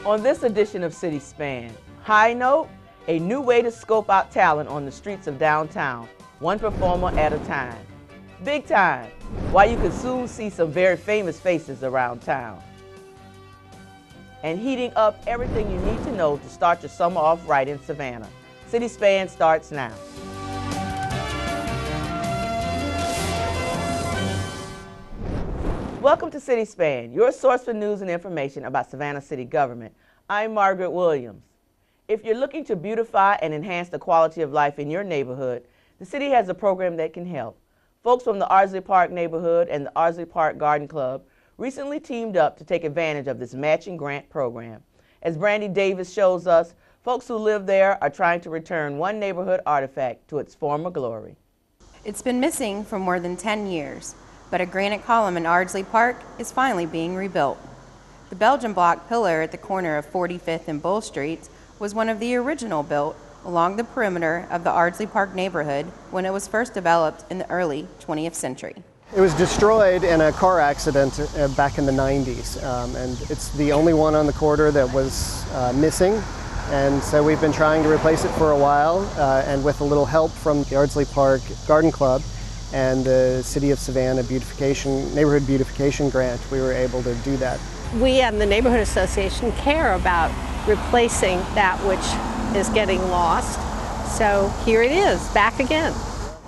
On this edition of City Span, High Note, a new way to scope out talent on the streets of downtown, one performer at a time. Big Time, why you can soon see some very famous faces around town. And heating up everything you need to know to start your summer off right in Savannah. City Span starts now. Welcome to City Span, your source for news and information about Savannah City government. I'm Margaret Williams. If you're looking to beautify and enhance the quality of life in your neighborhood, the city has a program that can help. Folks from the Ardsley Park neighborhood and the Ardsley Park Garden Club recently teamed up to take advantage of this matching grant program. As Brandy Davis shows us, folks who live there are trying to return one neighborhood artifact to its former glory. It's been missing for more than 10 years. But a granite column in Ardsley Park is finally being rebuilt. The Belgian block pillar at the corner of 45th and Bull Streets was one of the original built along the perimeter of the Ardsley Park neighborhood when it was first developed in the early 20th century. It was destroyed in a car accident back in the 90s, and it's the only one on the corridor that was missing. And so we've been trying to replace it for a while, and with a little help from the Ardsley Park Garden Club and the City of Savannah Neighborhood Beautification Grant, we were able to do that. We and the Neighborhood Association care about replacing that which is getting lost. So here it is, back again.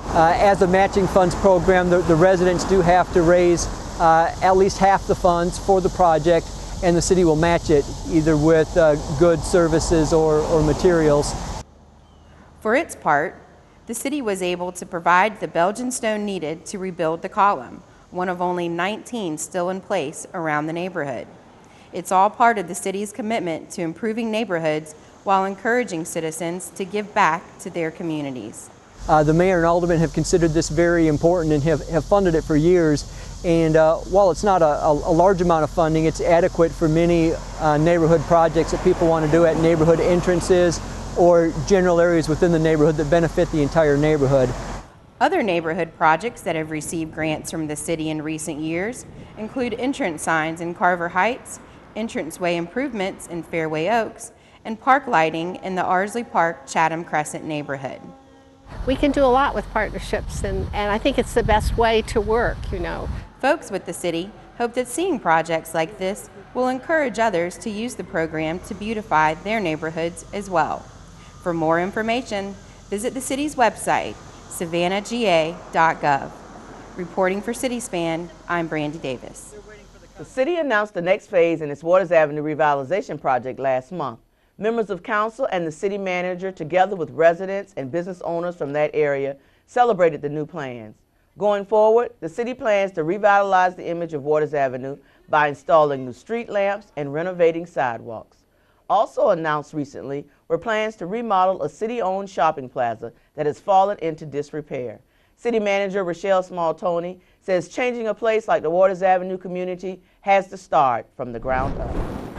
As a matching funds program, the residents do have to raise at least half the funds for the project, and the city will match it either with goods, services, or materials. For its part, the city was able to provide the Belgian stone needed to rebuild the column, one of only 19 still in place around the neighborhood. It's all part of the city's commitment to improving neighborhoods while encouraging citizens to give back to their communities. The mayor and aldermen have considered this very important and have funded it for years. And while it's not a large amount of funding, it's adequate for many neighborhood projects that people want to do at neighborhood entrances or general areas within the neighborhood that benefit the entire neighborhood. Other neighborhood projects that have received grants from the city in recent years include entrance signs in Carver Heights, entranceway improvements in Fairway Oaks, and park lighting in the Ardsley Park Chatham Crescent neighborhood. We can do a lot with partnerships, and I think it's the best way to work, you know. Folks with the city hope that seeing projects like this will encourage others to use the program to beautify their neighborhoods as well. For more information, visit the city's website, savannahga.gov. Reporting for City Span, I'm Brandy Davis. The city announced the next phase in its Waters Avenue revitalization project last month. Members of council and the city manager, together with residents and business owners from that area, celebrated the new plans. Going forward, the city plans to revitalize the image of Waters Avenue by installing new street lamps and renovating sidewalks. Also announced recently were plans to remodel a city-owned shopping plaza that has fallen into disrepair. City Manager Rochelle Small-Toney says changing a place like the Waters Avenue community has to start from the ground up.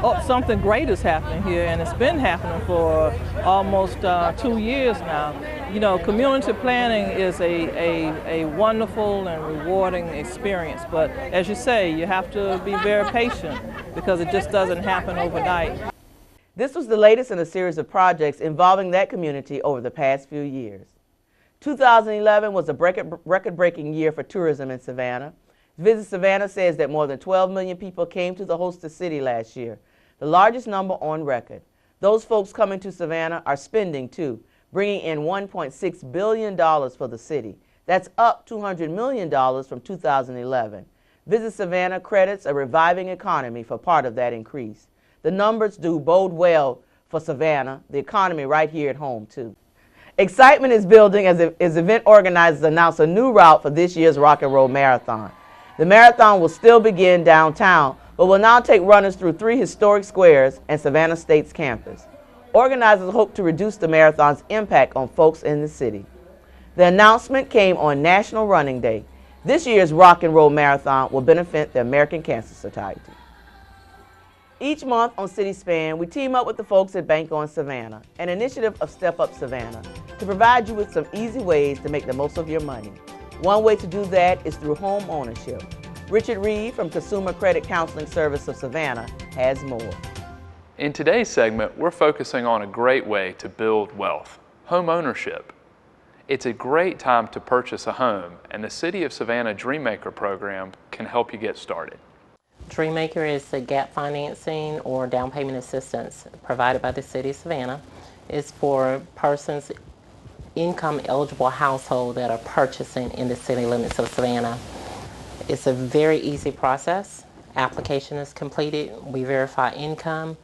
Oh, something great is happening here, and it's been happening for almost 2 years now. You know, community planning is a wonderful and rewarding experience, but as you say, you have to be very patient because it just doesn't happen overnight. This was the latest in a series of projects involving that community over the past few years. 2011 was a record-breaking year for tourism in Savannah. Visit Savannah says that more than 12 million people came to the hostess city last year, the largest number on record. Those folks coming to Savannah are spending too, bringing in $1.6 billion for the city. That's up $200 million from 2011. Visit Savannah credits a reviving economy for part of that increase. The numbers do bode well for Savannah, the economy right here at home too. Excitement is building as event organizers announce a new route for this year's Rock and Roll Marathon. The marathon will still begin downtown, but will now take runners through 3 historic squares and Savannah State's campus. Organizers hope to reduce the marathon's impact on folks in the city. The announcement came on National Running Day. This year's Rock and Roll Marathon will benefit the American Cancer Society. Each month on City Span, we team up with the folks at Bank on Savannah, an initiative of Step Up Savannah, to provide you with some easy ways to make the most of your money. One way to do that is through home ownership. Richard Reed from Consumer Credit Counseling Service of Savannah has more. In today's segment, we're focusing on a great way to build wealth, home ownership. It's a great time to purchase a home, and the City of Savannah Dreammaker program can help you get started. Dreammaker is a gap financing or down payment assistance provided by the City of Savannah. It's for persons income eligible household that are purchasing in the city limits of Savannah. It's a very easy process. Application is completed, we verify income,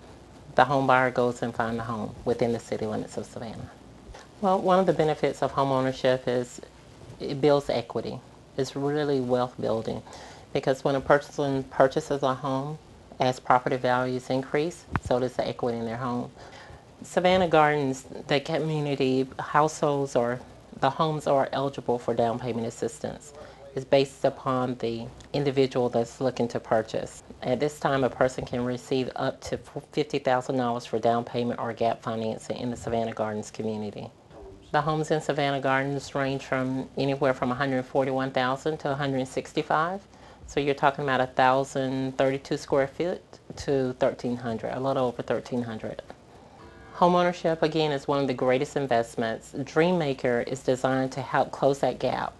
the home buyer goes and finds a home within the city limits of Savannah. Well, one of the benefits of home ownership is it builds equity. It's really wealth building because when a person purchases a home, as property values increase, so does the equity in their home. Savannah Gardens, the community households or the homes are eligible for down payment assistance. It's based upon the individual that's looking to purchase. At this time, a person can receive up to $50,000 for down payment or gap financing in the Savannah Gardens community. The homes in Savannah Gardens range from anywhere from $141,000 to $165,000. So you're talking about 1,032 square feet to 1,300, a little over 1,300. Homeownership, again, is one of the greatest investments. Dreammaker is designed to help close that gap.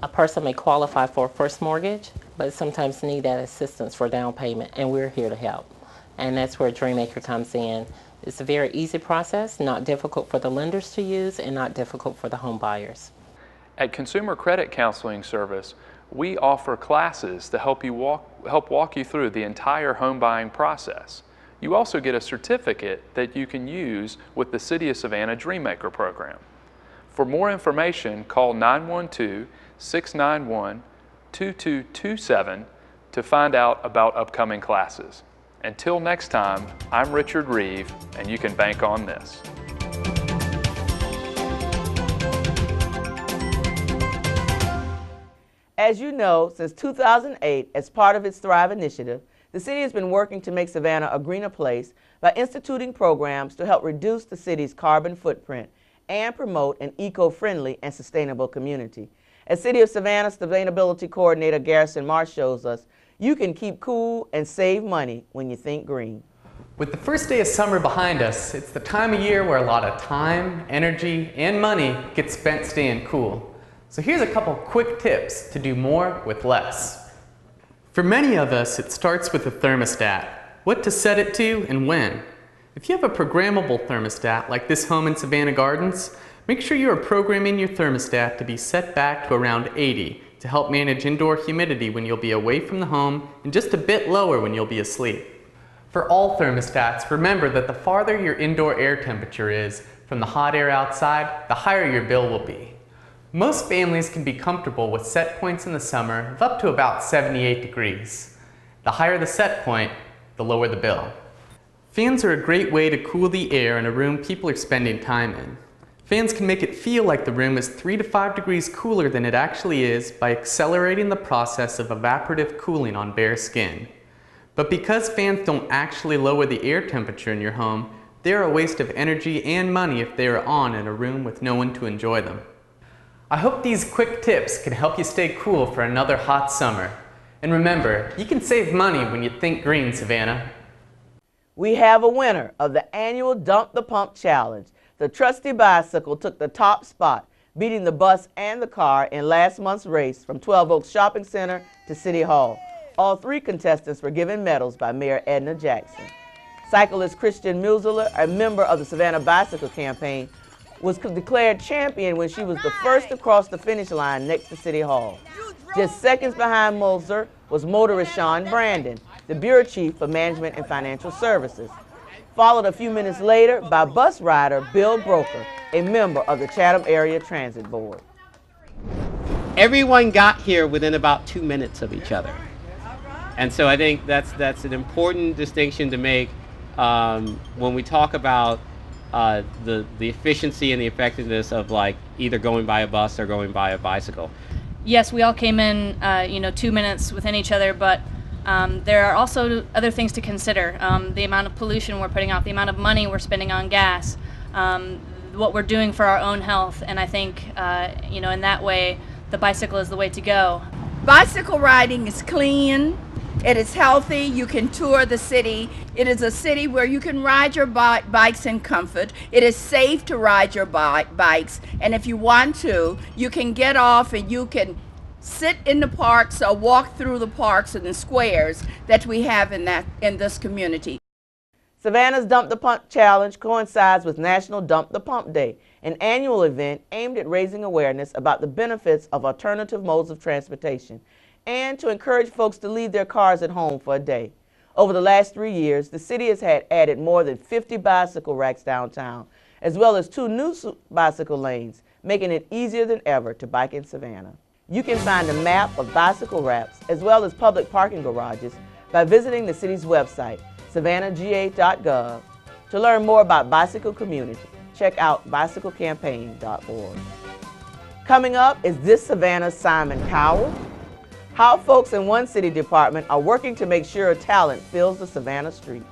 A person may qualify for a first mortgage, but sometimes need that assistance for down payment, and we're here to help. And that's where Dreammaker comes in. It's a very easy process, not difficult for the lenders to use and not difficult for the home buyers. At Consumer Credit Counseling Service, we offer classes to help walk you through the entire home buying process. You also get a certificate that you can use with the City of Savannah Dreammaker program. For more information, call 912-691-2227 to find out about upcoming classes. Until next time, I'm Richard Reeve, and you can bank on this. As you know, since 2008, as part of its Thrive initiative, the city has been working to make Savannah a greener place by instituting programs to help reduce the city's carbon footprint and promote an eco-friendly and sustainable community. As City of Savannah Sustainability Coordinator Garrison Marsh shows us, you can keep cool and save money when you think green. With the first day of summer behind us, it's the time of year where a lot of time, energy, and money gets spent staying cool. So here's a couple quick tips to do more with less. For many of us, it starts with a thermostat, what to set it to and when. If you have a programmable thermostat like this home in Savannah Gardens, make sure you are programming your thermostat to be set back to around 80 to help manage indoor humidity when you'll be away from the home and just a bit lower when you'll be asleep. For all thermostats, remember that the farther your indoor air temperature is from the hot air outside, the higher your bill will be. Most families can be comfortable with set points in the summer of up to about 78 degrees. The higher the set point, the lower the bill. Fans are a great way to cool the air in a room people are spending time in. Fans can make it feel like the room is 3 to 5 degrees cooler than it actually is by accelerating the process of evaporative cooling on bare skin. But because fans don't actually lower the air temperature in your home, they are a waste of energy and money if they are on in a room with no one to enjoy them. I hope these quick tips can help you stay cool for another hot summer. And remember, you can save money when you think green, Savannah. We have a winner of the annual Dump the Pump Challenge. The trusty bicycle took the top spot, beating the bus and the car in last month's race from 12 Oaks Shopping Center to City Hall. All three contestants were given medals by Mayor Edna Jackson. Cyclist Christian Museler, a member of the Savannah Bicycle Campaign, was declared champion when she was the first to cross the finish line next to City Hall. Just seconds behind Moser was motorist Sean Brandon, the Bureau Chief for Management and Financial Services. Followed a few minutes later by bus rider Bill Broker, a member of the Chatham Area Transit Board. Everyone got here within about 2 minutes of each other. And so I think that's an important distinction to make when we talk about the efficiency and the effectiveness of like either going by a bus or going by a bicycle. Yes, we all came in 2 minutes within each other, but there are also other things to consider. The amount of pollution we're putting out, the amount of money we're spending on gas, what we're doing for our own health, and I think in that way the bicycle is the way to go. Bicycle riding is clean, It is healthy. You can tour the city. It is a city where you can ride your bikes in comfort. It is safe to ride your bikes. And if you want to, you can get off and you can sit in the parks or walk through the parks and the squares that we have in this community. Savannah's Dump the Pump Challenge coincides with National Dump the Pump Day, an annual event aimed at raising awareness about the benefits of alternative modes of transportation and to encourage folks to leave their cars at home for a day. Over the last 3 years, the city has added more than 50 bicycle racks downtown, as well as 2 new bicycle lanes, making it easier than ever to bike in Savannah. You can find a map of bicycle racks as well as public parking garages by visiting the city's website, savannahga.gov. To learn more about bicycle community, check out bicyclecampaign.org. Coming up is This Savannah's Simon Cowell. How folks in one city department are working to make sure talent fills the Savannah streets.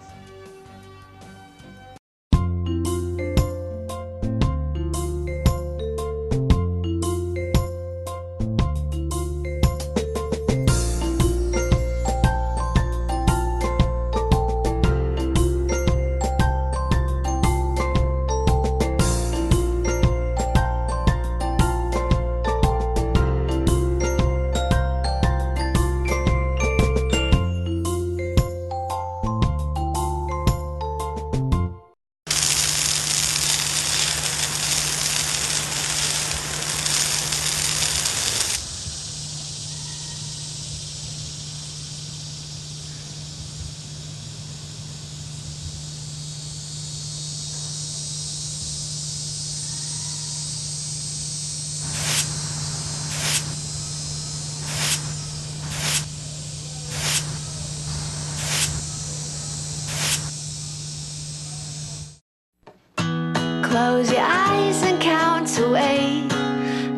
Close your eyes and count to 8.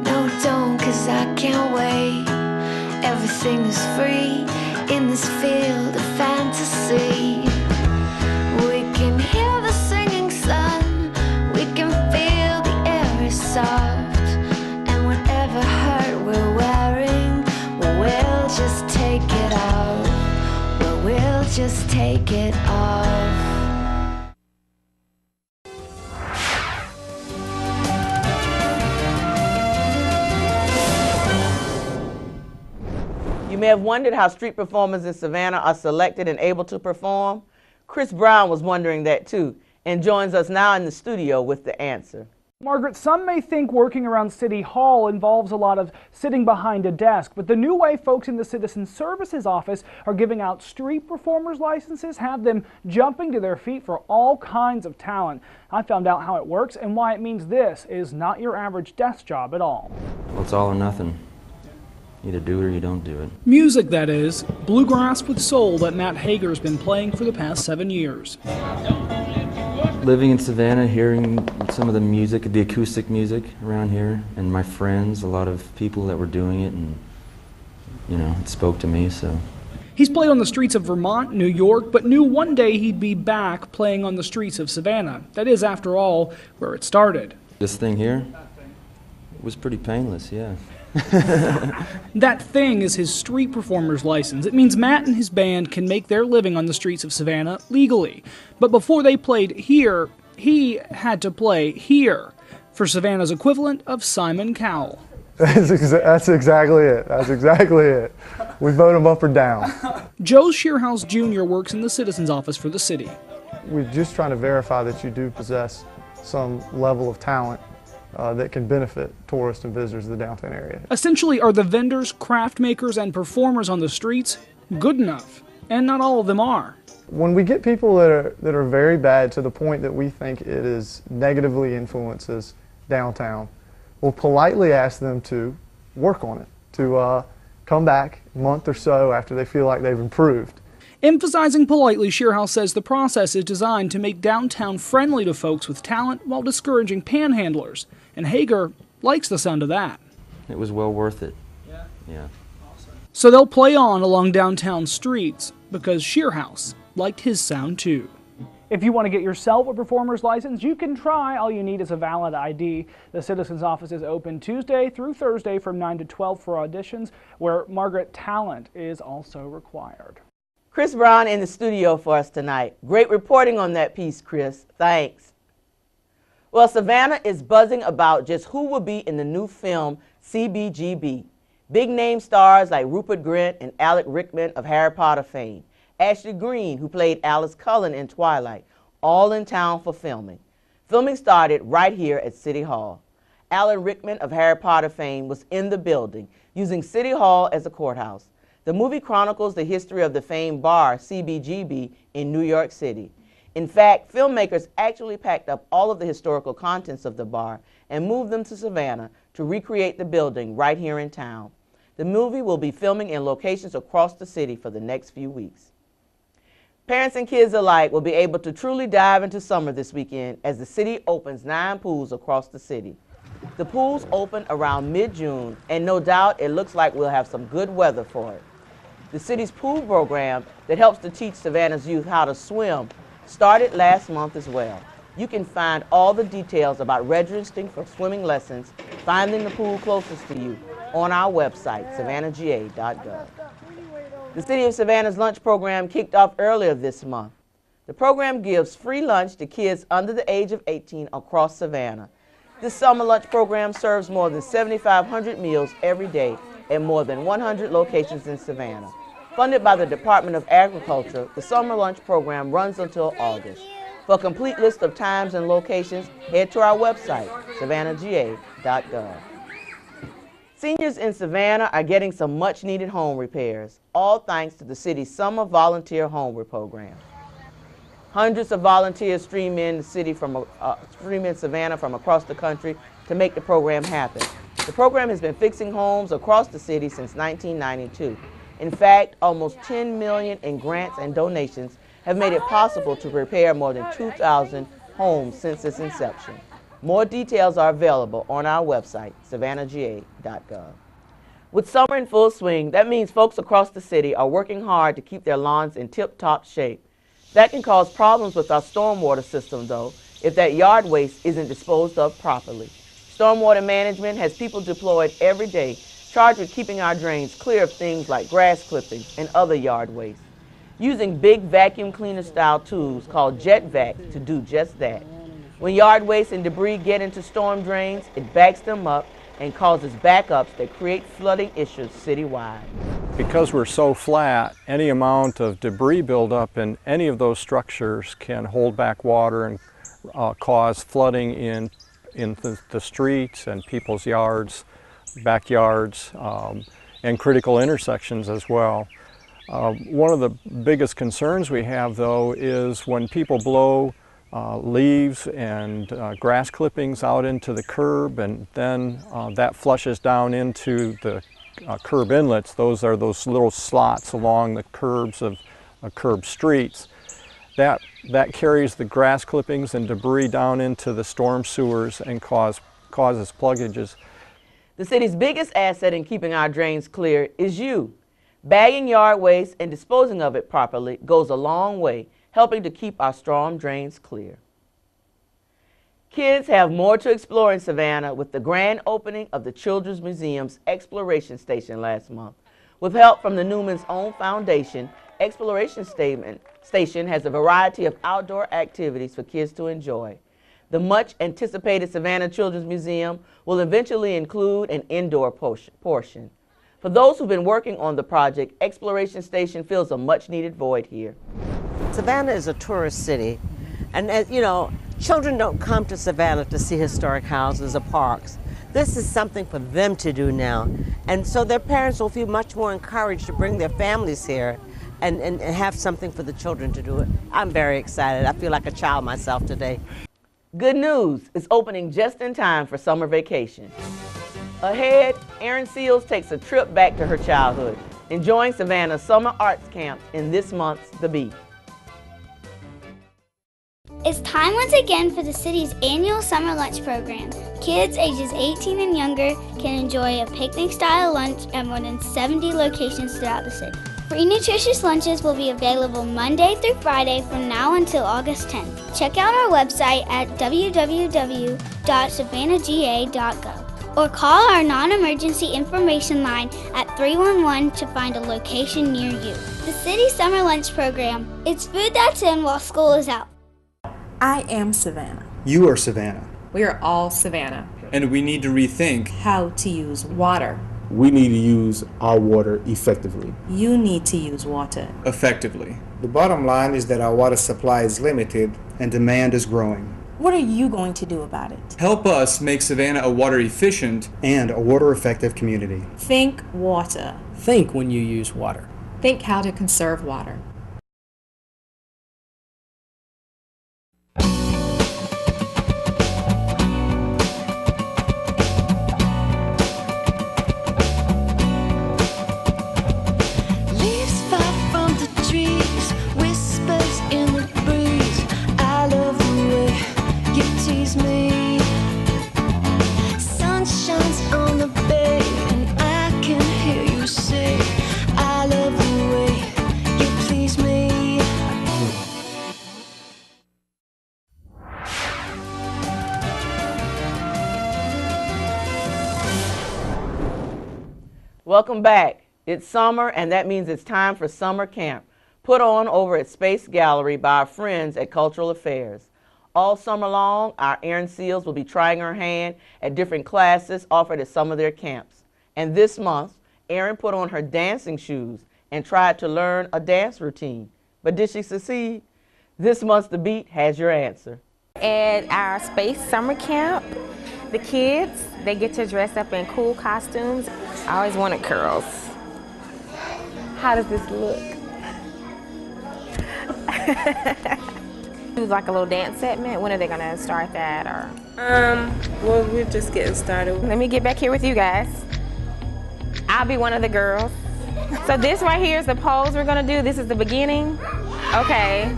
No, don't, 'cause I can't wait. Everything is free in this field of fantasy. We can hear the singing sun. We can feel the air is soft. And whatever hurt we're wearing, well, we'll just take it off. Well, we'll just take it off. You may have wondered how street performers in Savannah are selected and able to perform. Chris Brown was wondering that too, and joins us now in the studio with the answer. Margaret, some may think working around City Hall involves a lot of sitting behind a desk, but the new way folks in the Citizen Services Office are giving out street performers licenses have them jumping to their feet for all kinds of talent. I found out how it works and why it means this is not your average desk job at all. Well, it's all or nothing. Either do it or you don't do it. Music, that is. Bluegrass with soul that Matt Hager's been playing for the past 7 years. Living in Savannah, hearing some of the music, the acoustic music around here, and my friends, a lot of people that were doing it, and, you know, it spoke to me, so. He's played on the streets of Vermont, New York, but knew one day he'd be back playing on the streets of Savannah. That is, after all, where it started. This thing here was pretty painless, yeah. That thing is his street performer's license. It means Matt and his band can make their living on the streets of Savannah legally. But before they played here, he had to play here for Savannah's equivalent of Simon Cowell. That's exactly it. That's exactly it. We vote him up or down. Joe Shearhouse Jr. works in the citizens office for the city. We're just trying to verify that you do possess some level of talent that can benefit tourists and visitors to the downtown area. Essentially, are the vendors, craft makers, and performers on the streets good enough? And not all of them are. When we get people that are very bad to the point that we think it is negatively influences downtown, we'll politely ask them to work on it, to come back a month or so after they feel like they've improved. Emphasizing politely, Shearhouse says the process is designed to make downtown friendly to folks with talent while discouraging panhandlers. And Hager likes the sound of that. It was well worth it. Yeah? Yeah. Awesome. So they'll play on along downtown streets because Shearhouse liked his sound too. If you want to get yourself a performer's license, you can try. All you need is a valid ID. The Citizens Office is open Tuesday through Thursday from 9 to 12 for auditions, where Margaret talent is also required. Chris Brown in the studio for us tonight. Great reporting on that piece, Chris. Thanks. Well, Savannah is buzzing about just who will be in the new film CBGB. Big name stars like Rupert Grint and Alan Rickman of Harry Potter fame, Ashley Greene, who played Alice Cullen in Twilight, all in town for filming. Filming started right here at City Hall. Alan Rickman of Harry Potter fame was in the building, using City Hall as a courthouse. The movie chronicles the history of the famed bar CBGB in New York City. In fact, filmmakers actually packed up all of the historical contents of the bar and moved them to Savannah to recreate the building right here in town. The movie will be filming in locations across the city for the next few weeks. Parents and kids alike will be able to truly dive into summer this weekend as the city opens 9 pools across the city. The pools open around mid-June, and no doubt it looks like we'll have some good weather for it. The city's pool program that helps to teach Savannah's youth how to swim started last month as well. You can find all the details about registering for swimming lessons, finding the pool closest to you, on our website, savannahga.gov. The City of Savannah's lunch program kicked off earlier this month. The program gives free lunch to kids under the age of 18 across Savannah. This summer lunch program serves more than 7,500 meals every day at more than 100 locations in Savannah. Funded by the Department of Agriculture, the summer lunch program runs until August. For a complete list of times and locations, head to our website, savannahga.gov. Seniors in Savannah are getting some much-needed home repairs, all thanks to the city's Summer Volunteer Homework Program. Hundreds of volunteers stream in Savannah from across the country to make the program happen. The program has been fixing homes across the city since 1992. In fact, almost $10 million in grants and donations have made it possible to repair more than 2,000 homes since its inception. More details are available on our website, savannahga.gov. With summer in full swing, that means folks across the city are working hard to keep their lawns in tip-top shape. That can cause problems with our stormwater system, though, if that yard waste isn't disposed of properly. Stormwater management has people deployed every day charged with keeping our drains clear of things like grass clippings and other yard waste, using big vacuum cleaner style tools called jet vac to do just that. When yard waste and debris get into storm drains, it backs them up and causes backups that create flooding issues citywide. Because we're so flat, any amount of debris buildup in any of those structures can hold back water and cause flooding in the streets and people's yards, backyards, and critical intersections as well. One of the biggest concerns we have, though, is when people blow leaves and grass clippings out into the curb, and then that flushes down into the curb inlets. Those are those little slots along the curbs of curb streets. That carries the grass clippings and debris down into the storm sewers and causes pluggages. The city's biggest asset in keeping our drains clear is you. Bagging yard waste and disposing of it properly goes a long way, helping to keep our storm drains clear. Kids have more to explore in Savannah with the grand opening of the Children's Museum's Exploration Station last month. With help from the Newman's Own Foundation, Exploration Station has a variety of outdoor activities for kids to enjoy. The much anticipated Savannah Children's Museum will eventually include an indoor portion. For those who've been working on the project, Exploration Station fills a much needed void here. Savannah is a tourist city, and as you know, children don't come to Savannah to see historic houses or parks. This is something for them to do now, and so their parents will feel much more encouraged to bring their families here and have something for the children to do. I'm very excited. I feel like a child myself today. Good news, it's opening just in time for summer vacation. Ahead, Erin Seals takes a trip back to her childhood, enjoying Savannah's summer arts camp in this month's The Beat. It's time once again for the city's annual summer lunch program. Kids ages 18 and younger can enjoy a picnic-style lunch at more than 70 locations throughout the city. Free nutritious lunches will be available Monday through Friday from now until August 10th. Check out our website at www.savannahga.gov. or call our non-emergency information line at 311 to find a location near you. The City Summer Lunch Program. It's food that's in while school is out. I am Savannah. You are Savannah. We are all Savannah. And we need to rethink How to use water. we need to use our water effectively. You need to use water Effectively. The bottom line is that our water supply is limited and demand is growing. What are you going to do about it? Help us make Savannah a water efficient and a water effective community. Think water. Think when you use water. Think how to conserve water. Leaves fall from the trees, whispers in the breeze. I love the way you tease me. Sun shines on the bay, and I can hear you say, I love the way you please me. Welcome back. It's summer, and that means it's time for summer camp, put on over at Space Gallery by our friends at Cultural Affairs. All summer long, our Erin Seals will be trying her hand at different classes offered at some of their camps. And this month, Erin put on her dancing shoes and tried to learn a dance routine. But did she succeed? This month's The Beat has your answer. At our space summer camp, the kids, they get to dress up in cool costumes. I always wanted curls. How does this look? Do like a little dance segment. When are they gonna start that? Or Well, we're just getting started. let me get back here with you guys. I'll be one of the girls. So this right here is the pose we're gonna do. This is the beginning. Okay.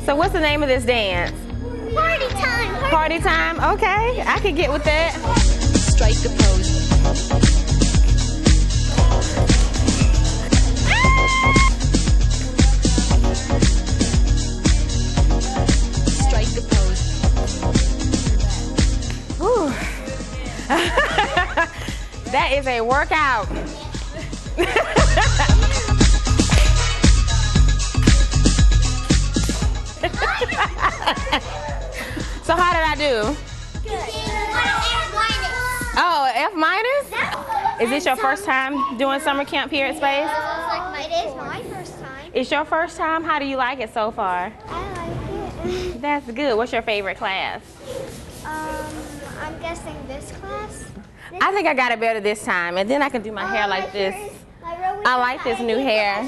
So what's the name of this dance? Party time! Party time? Okay, I can get with that. Strike a pose. Strike a pose. Whew. That is a workout. So how did I do? Oh, F minus? Is this your first time doing summer camp here at Space? It is my first time. It's your first time? How do you like it so far? I like it. That's good. What's your favorite class? I'm guessing this class. I think I got it better this time, and then I can do my hair like this. I like this new hair.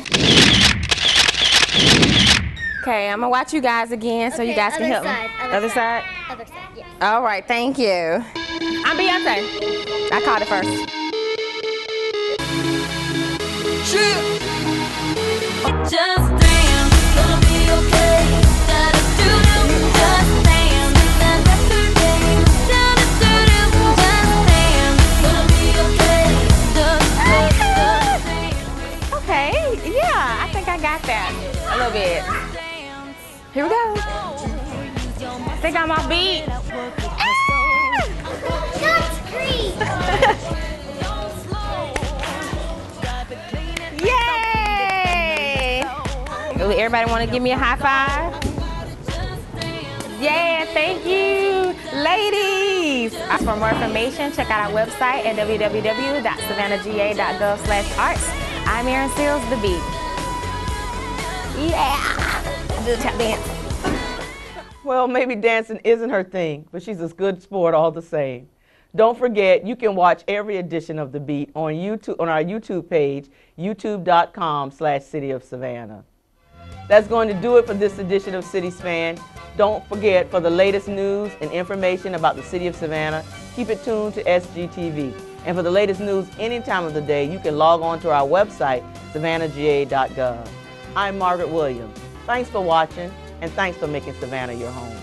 Okay, I'm gonna watch you guys again so you guys can help me. Other side? Other side, yes. All right, thank you. I'm Beyonce. I called it first. Just dance, gonna be okay. Da-da-doo-doo, just dance. Da-da-doo-doo, da-da-doo-doo, just dance, gonna be okay. Da-da-doo-doo. Okay, yeah, I think I got that a little bit. Here we go. I think I'm off beat. That's great! Yay! Everybody want to give me a high five? Yeah, thank you, ladies. For more information, check out our website at www.savannahga.gov/arts. I'm Erin Seals, The Beat. Yeah! Do the tap dance. Well, maybe dancing isn't her thing, but she's a good sport all the same. Don't forget, you can watch every edition of The Beat on YouTube, on our YouTube page, youtube.com/City of Savannah. That's going to do it for this edition of City Span. Don't forget, for the latest news and information about the City of Savannah, keep it tuned to SGTV. And for the latest news any time of the day, you can log on to our website, savannahga.gov. I'm Margaret Williams. Thanks for watching, and thanks for making Savannah your home.